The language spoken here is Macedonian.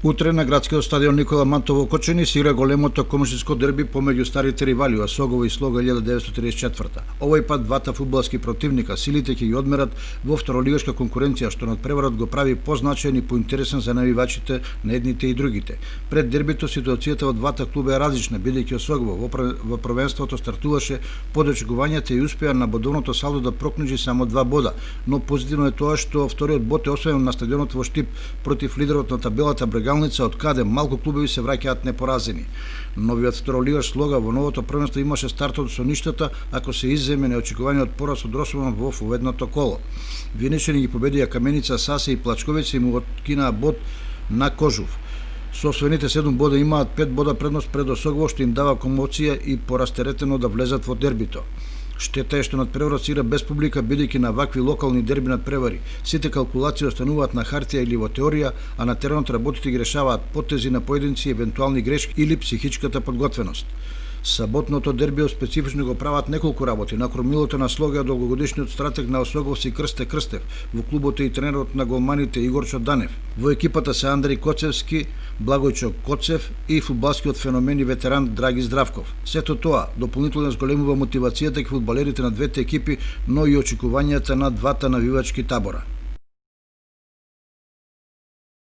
Утре на градскиот стадион Никола Мантов во Кочани се игра големото комшинско дерби помеѓу старите ривали Осогово и Слога 1934. Овој пат двата фудбалски противника силите ќе ги одмерат во второлигашка конкуренција, што надпреварот го прави позначаен и поинтересен за навивачите на едните и другите. Пред дербито ситуацијата во двата клуба е различна, бидејќи Осогово во првенството стартуваше под очекувањата и успеа на бодовното салдо да прокнижи само 2 бода, но позитивно е тоа што вториот бод е освоен на стадионот во Штип против лидерот на табелата Брегалница, од каде малку клубови се враќаат непоразени. Новиот второлигаш Слога во новото првенство имаше стартот со ништата, ако се изземе неочекуваниот пораз од Росман во победното коло. Виничани ги победија Каменица, Сасе и Плачковица и му откинаа бод на Кожув. Со освоените 7 бода имаат 5 бода предност пред Осогово, што им дава комоција и порастеретено да влезат во дербито. Штета е што надпреварот се игра без публика, бидејќи на вакви локални дерби надпревари сите калкулации остануваат на хартија или во теорија, а на теренот работите ги решаваат потези на поединци, евентуални грешки или психичката подготвеност. Саботното дерби специфично го прават неколку работи. На кормилото на Слога долгогодишниот стратег на Осоговци Крсте Крстев, во клубот и тренерот на голманите Игорчо Данев. Во екипата се Андреј Коцевски, Благојчо Коцев и фудбалскиот феномен и ветеран Драги Здравков. Сето тоа дополнително зголемува мотивацијата кај фудбалерите на двете екипи, но и очекувањата на двата навивачки табора.